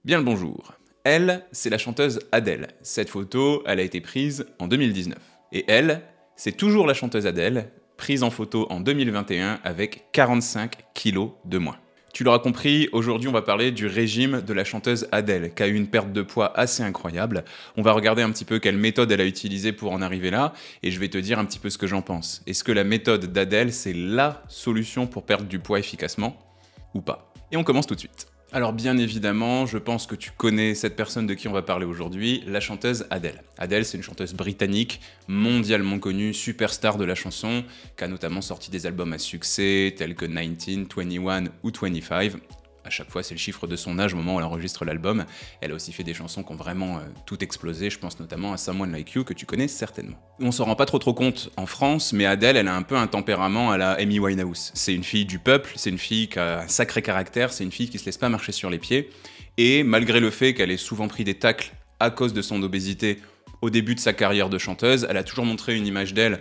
Bien le bonjour. Elle, c'est la chanteuse Adele. Cette photo, elle a été prise en 2019. Et elle, c'est toujours la chanteuse Adele, prise en photo en 2021 avec 45 kilos de moins. Tu l'auras compris, aujourd'hui on va parler du régime de la chanteuse Adele, qui a eu une perte de poids assez incroyable. On va regarder un petit peu quelle méthode elle a utilisée pour en arriver là, et je vais te dire un petit peu ce que j'en pense. Est-ce que la méthode d'Adele, c'est LA solution pour perdre du poids efficacement, ou pas? Et on commence tout de suite. Alors bien évidemment, je pense que tu connais cette personne de qui on va parler aujourd'hui, la chanteuse Adele. Adele, c'est une chanteuse britannique, mondialement connue, superstar de la chanson, qui a notamment sorti des albums à succès tels que 19, 21 ou 25. À chaque fois, c'est le chiffre de son âge au moment où elle enregistre l'album. Elle a aussi fait des chansons qui ont vraiment tout explosé, je pense notamment à Someone Like You, que tu connais certainement. On s'en rend pas trop compte en France, mais Adele, elle a un peu un tempérament à la Amy Winehouse. C'est une fille du peuple, c'est une fille qui a un sacré caractère, c'est une fille qui se laisse pas marcher sur les pieds, et malgré le fait qu'elle ait souvent pris des tacles à cause de son obésité au début de sa carrière de chanteuse, elle a toujours montré une image d'elle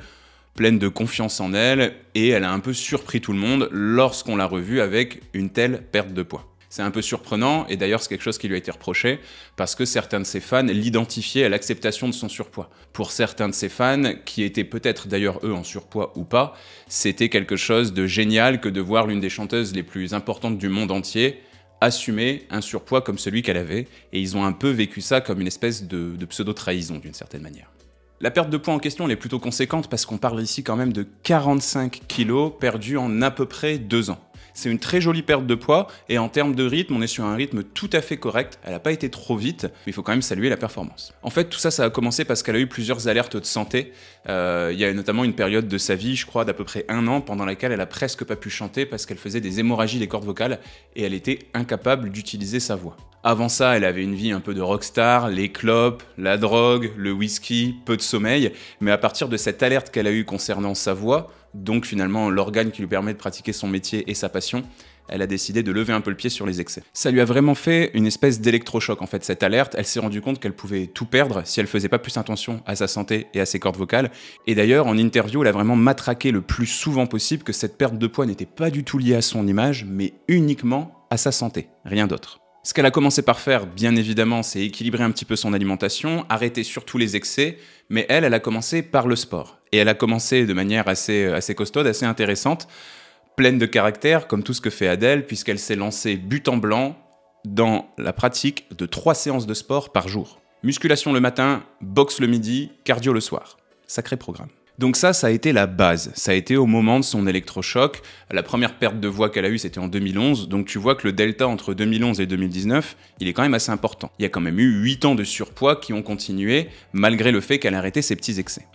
pleine de confiance en elle, et elle a un peu surpris tout le monde lorsqu'on l'a revue avec une telle perte de poids. C'est un peu surprenant, et d'ailleurs c'est quelque chose qui lui a été reproché, parce que certains de ses fans l'identifiaient à l'acceptation de son surpoids. Pour certains de ses fans, qui étaient peut-être d'ailleurs eux en surpoids ou pas, c'était quelque chose de génial que de voir l'une des chanteuses les plus importantes du monde entier assumer un surpoids comme celui qu'elle avait, et ils ont un peu vécu ça comme une espèce de pseudo-trahison d'une certaine manière. La perte de poids en question, elle est plutôt conséquente parce qu'on parle ici quand même de 45 kilos perdus en à peu près 2 ans. C'est une très jolie perte de poids, et en termes de rythme, on est sur un rythme tout à fait correct. Elle n'a pas été trop vite, mais il faut quand même saluer la performance. En fait, tout ça, ça a commencé parce qu'elle a eu plusieurs alertes de santé. Il y a notamment une période de sa vie, je crois, d'à peu près 1 an, pendant laquelle elle a presque pas pu chanter parce qu'elle faisait des hémorragies des cordes vocales, et elle était incapable d'utiliser sa voix. Avant ça, elle avait une vie un peu de rockstar, les clopes, la drogue, le whisky, peu de sommeil, mais à partir de cette alerte qu'elle a eue concernant sa voix, donc finalement l'organe qui lui permet de pratiquer son métier et sa passion, elle a décidé de lever un peu le pied sur les excès. Ça lui a vraiment fait une espèce d'électrochoc en fait, cette alerte. Elle s'est rendue compte qu'elle pouvait tout perdre si elle faisait pas plus attention à sa santé et à ses cordes vocales. Et d'ailleurs, en interview, elle a vraiment matraqué le plus souvent possible que cette perte de poids n'était pas du tout liée à son image, mais uniquement à sa santé, rien d'autre. Ce qu'elle a commencé par faire, bien évidemment, c'est équilibrer un petit peu son alimentation, arrêter surtout les excès, mais elle a commencé par le sport. Et elle a commencé de manière assez costaude, assez intéressante, pleine de caractère, comme tout ce que fait Adele, puisqu'elle s'est lancée but en blanc dans la pratique de 3 séances de sport par jour. Musculation le matin, boxe le midi, cardio le soir. Sacré programme. Donc ça a été la base, ça a été au moment de son électrochoc. La première perte de voix qu'elle a eue, c'était en 2011, donc tu vois que le delta entre 2011 et 2019, il est quand même assez important. Il y a quand même eu 8 ans de surpoids qui ont continué, malgré le fait qu'elle a arrêté ses petits excès.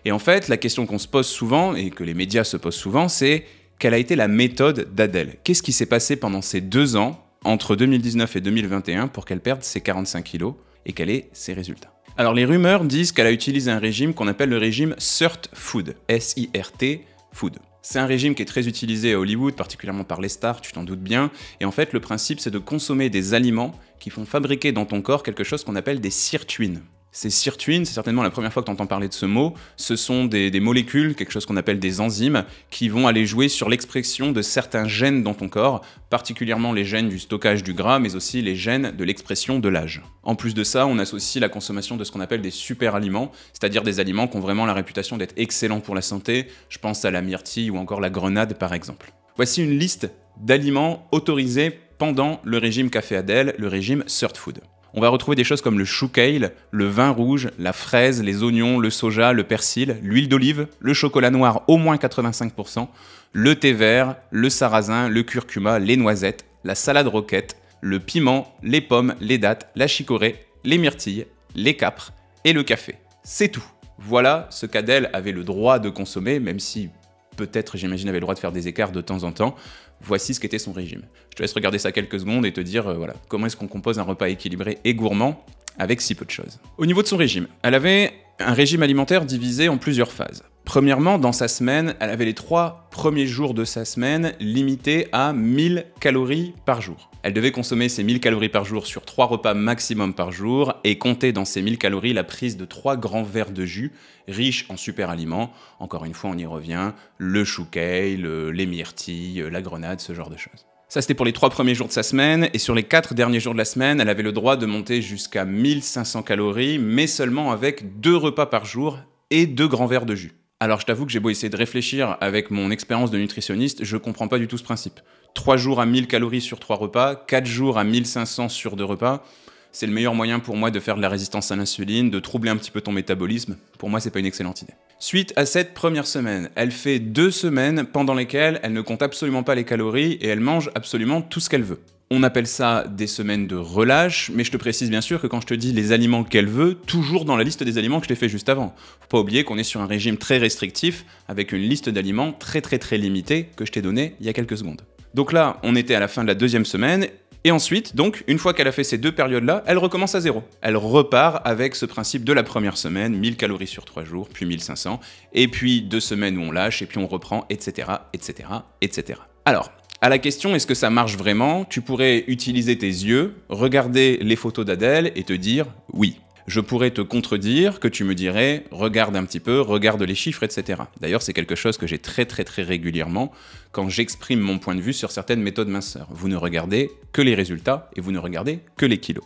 Et en fait, la question qu'on se pose souvent, et que les médias se posent souvent, c'est quelle a été la méthode d'Adele? Qu'est-ce qui s'est passé pendant ces 2 ans, entre 2019 et 2021, pour qu'elle perde ses 45 kilos, et quels sont ses résultats? Alors les rumeurs disent qu'elle a utilisé un régime qu'on appelle le régime SIRT Food, S-I-R-T Food. C'est un régime qui est très utilisé à Hollywood, particulièrement par les stars, tu t'en doutes bien, et en fait le principe c'est de consommer des aliments qui font fabriquer dans ton corps quelque chose qu'on appelle des sirtuines. Ces sirtuines, c'est certainement la première fois que tu entends parler de ce mot, ce sont des molécules, quelque chose qu'on appelle des enzymes, qui vont aller jouer sur l'expression de certains gènes dans ton corps, particulièrement les gènes du stockage du gras, mais aussi les gènes de l'expression de l'âge. En plus de ça, on associe la consommation de ce qu'on appelle des super-aliments, c'est-à-dire des aliments qui ont vraiment la réputation d'être excellents pour la santé, je pense à la myrtille ou encore la grenade par exemple. Voici une liste d'aliments autorisés pendant le régime qu'a fait Adele, le régime SIRT Food. On va retrouver des choses comme le chou kale, le vin rouge, la fraise, les oignons, le soja, le persil, l'huile d'olive, le chocolat noir au moins 85%, le thé vert, le sarrasin, le curcuma, les noisettes, la salade roquette, le piment, les pommes, les dattes, la chicorée, les myrtilles, les capres et le café. C'est tout. Voilà ce qu'Adele avait le droit de consommer, même si peut-être, j'imagine, avait le droit de faire des écarts de temps en temps. Voici ce qu'était son régime. Je te laisse regarder ça quelques secondes et te dire voilà, comment est-ce qu'on compose un repas équilibré et gourmand avec si peu de choses. Au niveau de son régime, elle avait un régime alimentaire divisé en plusieurs phases. Premièrement, dans sa semaine, elle avait les 3 premiers jours de sa semaine limités à 1000 calories par jour. Elle devait consommer ces 1000 calories par jour sur 3 repas maximum par jour et compter dans ces 1000 calories la prise de 3 grands verres de jus riches en super-aliments. Encore une fois, on y revient, le chou kale, les myrtilles, la grenade, ce genre de choses. Ça, c'était pour les 3 premiers jours de sa semaine, et sur les 4 derniers jours de la semaine, elle avait le droit de monter jusqu'à 1500 calories, mais seulement avec 2 repas par jour et 2 grands verres de jus. Alors je t'avoue que j'ai beau essayer de réfléchir avec mon expérience de nutritionniste, je comprends pas du tout ce principe. 3 jours à 1000 calories sur 3 repas, 4 jours à 1500 sur 2 repas, c'est le meilleur moyen pour moi de faire de la résistance à l'insuline, de troubler un petit peu ton métabolisme. Pour moi, c'est pas une excellente idée. Suite à cette première semaine, elle fait 2 semaines pendant lesquelles elle ne compte absolument pas les calories et elle mange absolument tout ce qu'elle veut. On appelle ça des semaines de relâche, mais je te précise bien sûr que quand je te dis les aliments qu'elle veut, toujours dans la liste des aliments que je t'ai fait juste avant. Faut pas oublier qu'on est sur un régime très restrictif, avec une liste d'aliments très limitée que je t'ai donnée il y a quelques secondes. Donc là, on était à la fin de la 2e semaine, et ensuite, donc, une fois qu'elle a fait ces 2 périodes-là, elle recommence à 0. Elle repart avec ce principe de la première semaine, 1000 calories sur 3 jours, puis 1500, et puis 2 semaines où on lâche, et puis on reprend, etc., etc., etc. Alors, à la question est-ce que ça marche vraiment, tu pourrais utiliser tes yeux, regarder les photos d'Adèle et te dire oui. Je pourrais te contredire, que tu me dirais regarde un petit peu, regarde les chiffres, etc. D'ailleurs, c'est quelque chose que j'ai très régulièrement quand j'exprime mon point de vue sur certaines méthodes minceurs. Vous ne regardez que les résultats et vous ne regardez que les kilos.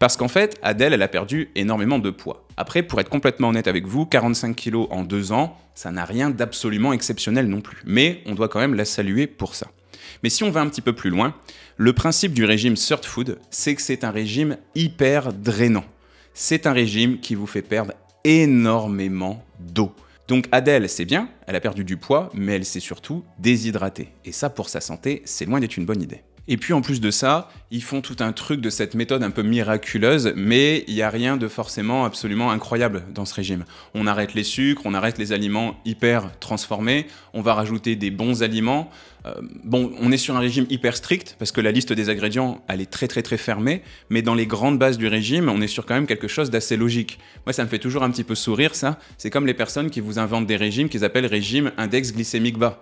Parce qu'en fait, Adèle, elle a perdu énormément de poids. Après, pour être complètement honnête avec vous, 45 kilos en 2 ans, ça n'a rien d'absolument exceptionnel non plus. Mais on doit quand même la saluer pour ça. Mais si on va un petit peu plus loin, le principe du régime Third Food, c'est que c'est un régime hyper drainant. C'est un régime qui vous fait perdre énormément d'eau. Donc Adèle, c'est bien, elle a perdu du poids, mais elle s'est surtout déshydratée. Et ça, pour sa santé, c'est loin d'être une bonne idée. Et puis en plus de ça, ils font tout un truc de cette méthode un peu miraculeuse, mais il n'y a rien de forcément absolument incroyable dans ce régime. On arrête les sucres, on arrête les aliments hyper transformés, on va rajouter des bons aliments. Bon, on est sur un régime hyper strict, parce que la liste des ingrédients, elle est très fermée, mais dans les grandes bases du régime, on est sur quand même quelque chose d'assez logique. Moi, ça me fait toujours un petit peu sourire, ça. C'est comme les personnes qui vous inventent des régimes qu'ils appellent régime index glycémique bas.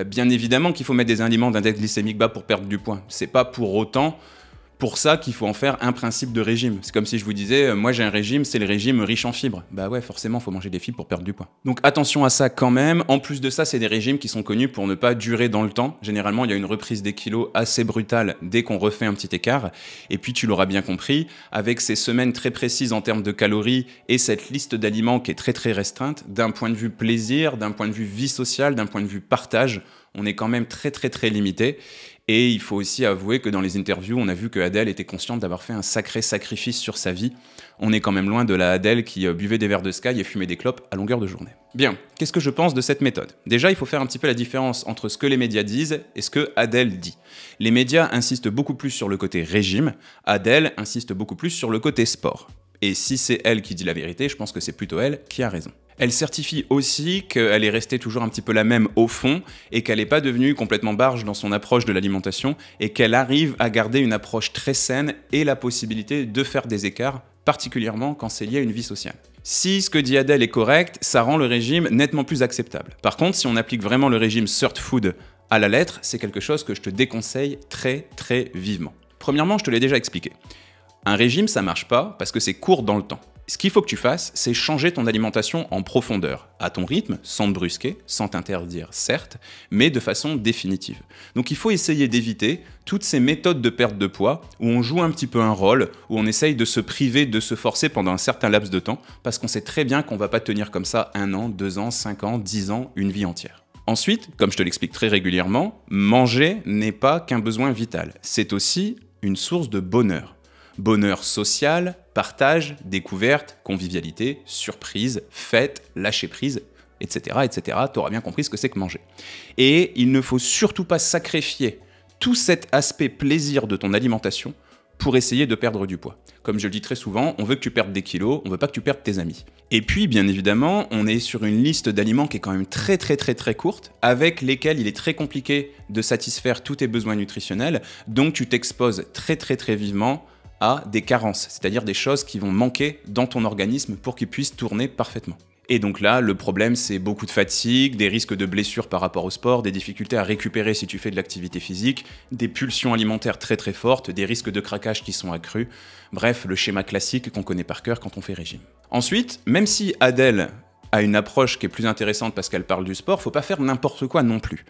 Bien évidemment qu'il faut mettre des aliments d'index glycémique bas pour perdre du poids. C'est pas pour autant pour ça qu'il faut en faire un principe de régime. C'est comme si je vous disais, moi j'ai un régime, c'est le régime riche en fibres. Bah ouais, forcément, il faut manger des fibres pour perdre du poids. Donc attention à ça quand même. En plus de ça, c'est des régimes qui sont connus pour ne pas durer dans le temps. Généralement, il y a une reprise des kilos assez brutale dès qu'on refait un petit écart. Et puis, tu l'auras bien compris, avec ces semaines très précises en termes de calories et cette liste d'aliments qui est très restreinte, d'un point de vue plaisir, d'un point de vue vie sociale, d'un point de vue partage, on est quand même très limité. Et il faut aussi avouer que dans les interviews, on a vu que Adèle était consciente d'avoir fait un sacré sacrifice sur sa vie. On est quand même loin de la Adèle qui buvait des verres de Sky et fumait des clopes à longueur de journée. Bien, qu'est-ce que je pense de cette méthode? Déjà, il faut faire un petit peu la différence entre ce que les médias disent et ce que Adèle dit. Les médias insistent beaucoup plus sur le côté régime, Adèle insiste beaucoup plus sur le côté sport. Et si c'est elle qui dit la vérité, je pense que c'est plutôt elle qui a raison. Elle certifie aussi qu'elle est restée toujours un petit peu la même au fond et qu'elle n'est pas devenue complètement barge dans son approche de l'alimentation et qu'elle arrive à garder une approche très saine et la possibilité de faire des écarts, particulièrement quand c'est lié à une vie sociale. Si ce que dit Adèle est correct, ça rend le régime nettement plus acceptable. Par contre, si on applique vraiment le régime Third Food à la lettre, c'est quelque chose que je te déconseille très vivement. Premièrement, je te l'ai déjà expliqué. Un régime, ça marche pas parce que c'est court dans le temps. Ce qu'il faut que tu fasses, c'est changer ton alimentation en profondeur, à ton rythme, sans te brusquer, sans t'interdire, certes, mais de façon définitive. Donc il faut essayer d'éviter toutes ces méthodes de perte de poids où on joue un petit peu un rôle, où on essaye de se priver, de se forcer pendant un certain laps de temps, parce qu'on sait très bien qu'on va pas tenir comme ça 1 an, 2 ans, 5 ans, 10 ans, une vie entière. Ensuite, comme je te l'explique très régulièrement, manger n'est pas qu'un besoin vital, c'est aussi une source de bonheur. Bonheur social, partage, découverte, convivialité, surprise, fête, lâcher prise, etc. etc. Tu auras bien compris ce que c'est que manger. Et il ne faut surtout pas sacrifier tout cet aspect plaisir de ton alimentation pour essayer de perdre du poids. Comme je le dis très souvent, on veut que tu perdes des kilos, on veut pas que tu perdes tes amis. Et puis, bien évidemment, on est sur une liste d'aliments qui est quand même très courte, avec lesquels il est très compliqué de satisfaire tous tes besoins nutritionnels, donc tu t'exposes très vivement à des carences, c'est-à-dire des choses qui vont manquer dans ton organisme pour qu'il puisse tourner parfaitement. Et donc là, le problème, c'est beaucoup de fatigue, des risques de blessures par rapport au sport, des difficultés à récupérer si tu fais de l'activité physique, des pulsions alimentaires très fortes, des risques de craquage qui sont accrus. Bref, le schéma classique qu'on connaît par cœur quand on fait régime. Ensuite, même si Adèle a une approche qui est plus intéressante parce qu'elle parle du sport, faut pas faire n'importe quoi non plus.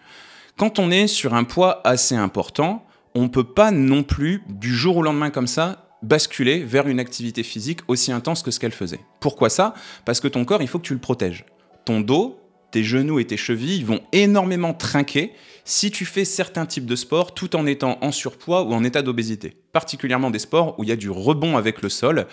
Quand on est sur un poids assez important, on peut pas non plus, du jour au lendemain comme ça, basculer vers une activité physique aussi intense que ce qu'elle faisait. Pourquoi ça? Parce que ton corps, il faut que tu le protèges. Ton dos, tes genoux et tes chevilles vont énormément trinquer si tu fais certains types de sports tout en étant en surpoids ou en état d'obésité. Particulièrement des sports où il y a du rebond avec le sol,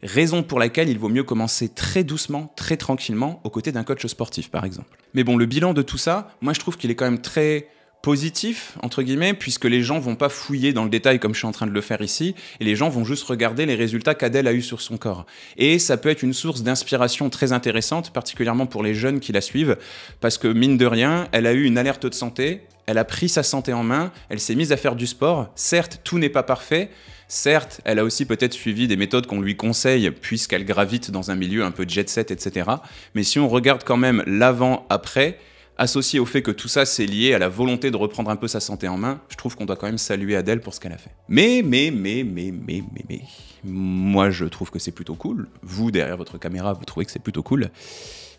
raison pour laquelle il vaut mieux commencer très doucement, très tranquillement, aux côtés d'un coach sportif par exemple. Mais bon, le bilan de tout ça, moi je trouve qu'il est quand même très positif, entre guillemets, puisque les gens vont pas fouiller dans le détail comme je suis en train de le faire ici, et les gens vont juste regarder les résultats qu'Adèle a eu sur son corps. Et ça peut être une source d'inspiration très intéressante, particulièrement pour les jeunes qui la suivent, parce que mine de rien, elle a eu une alerte de santé, elle a pris sa santé en main, elle s'est mise à faire du sport. Certes, tout n'est pas parfait. Certes, elle a aussi peut-être suivi des méthodes qu'on lui conseille, puisqu'elle gravite dans un milieu un peu jet-set, etc. Mais si on regarde quand même l'avant-après, associé au fait que tout ça c'est lié à la volonté de reprendre un peu sa santé en main, je trouve qu'on doit quand même saluer Adèle pour ce qu'elle a fait. Mais, moi je trouve que c'est plutôt cool. Vous, derrière votre caméra, vous trouvez que c'est plutôt cool.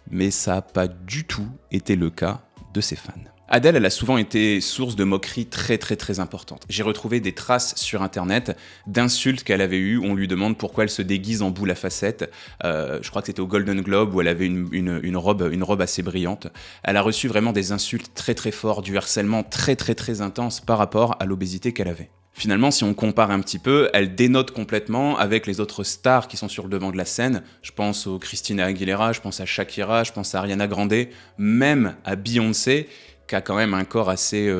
Mais ça n'a pas du tout été le cas de ses fans. Adèle, elle a souvent été source de moqueries très importantes. J'ai retrouvé des traces sur internet d'insultes qu'elle avait eues. On lui demande pourquoi elle se déguise en boule à facettes. Je crois que c'était au Golden Globe où elle avait une robe assez brillante. Elle a reçu vraiment des insultes très forts, du harcèlement très intense par rapport à l'obésité qu'elle avait. Finalement, si on compare un petit peu, elle dénote complètement avec les autres stars qui sont sur le devant de la scène. Je pense aux Christina Aguilera, je pense à Shakira, je pense à Ariana Grande, même à Beyoncé, qui a quand même un corps assez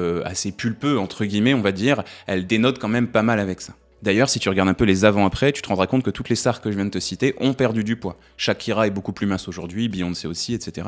pulpeux, entre guillemets, on va dire. Elle dénote quand même pas mal avec ça. D'ailleurs, si tu regardes un peu les avant-après, tu te rendras compte que toutes les stars que je viens de te citer ont perdu du poids. Shakira est beaucoup plus mince aujourd'hui, Beyoncé aussi, etc.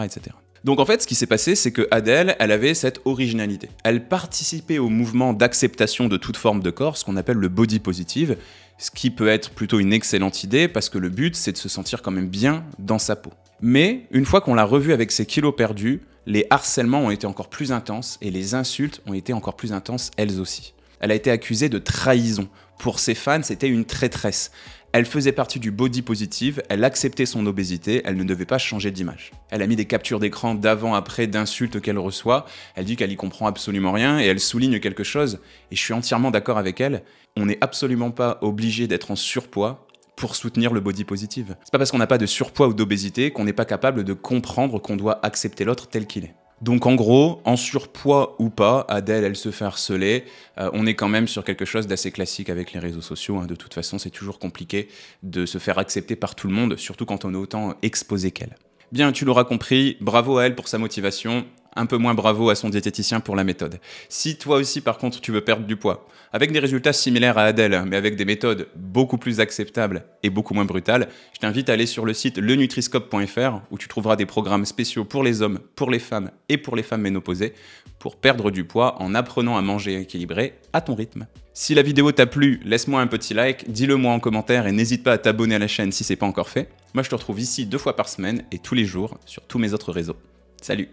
Donc en fait, ce qui s'est passé, c'est que Adèle, elle avait cette originalité. Elle participait au mouvement d'acceptation de toute forme de corps, ce qu'on appelle le body positive, ce qui peut être plutôt une excellente idée, parce que le but, c'est de se sentir quand même bien dans sa peau. Mais une fois qu'on l'a revue avec ses kilos perdus, les harcèlements ont été encore plus intenses et les insultes ont été encore plus intenses elles aussi. Elle a été accusée de trahison. Pour ses fans, c'était une traîtresse. Elle faisait partie du body positive, elle acceptait son obésité, elle ne devait pas changer d'image. Elle a mis des captures d'écran d'avant-après d'insultes qu'elle reçoit, elle dit qu'elle y comprend absolument rien et elle souligne quelque chose, et je suis entièrement d'accord avec elle, on n'est absolument pas obligé d'être en surpoids pour soutenir le body positive. C'est pas parce qu'on n'a pas de surpoids ou d'obésité qu'on n'est pas capable de comprendre qu'on doit accepter l'autre tel qu'il est. Donc en gros, en surpoids ou pas, Adèle, elle se fait harceler. On est quand même sur quelque chose d'assez classique avec les réseaux sociaux. De toute façon, c'est toujours compliqué de se faire accepter par tout le monde, surtout quand on est autant exposé qu'elle. Bien, tu l'auras compris, bravo à elle pour sa motivation. Un peu moins bravo à son diététicien pour la méthode. Si toi aussi, par contre, tu veux perdre du poids, avec des résultats similaires à Adèle, mais avec des méthodes beaucoup plus acceptables et beaucoup moins brutales, je t'invite à aller sur le site lenutriscope.fr où tu trouveras des programmes spéciaux pour les hommes, pour les femmes et pour les femmes ménopausées pour perdre du poids en apprenant à manger équilibré à ton rythme. Si la vidéo t'a plu, laisse-moi un petit like, dis-le moi en commentaire et n'hésite pas à t'abonner à la chaîne si c'est pas encore fait. Moi, je te retrouve ici 2 fois par semaine et tous les jours sur tous mes autres réseaux. Salut!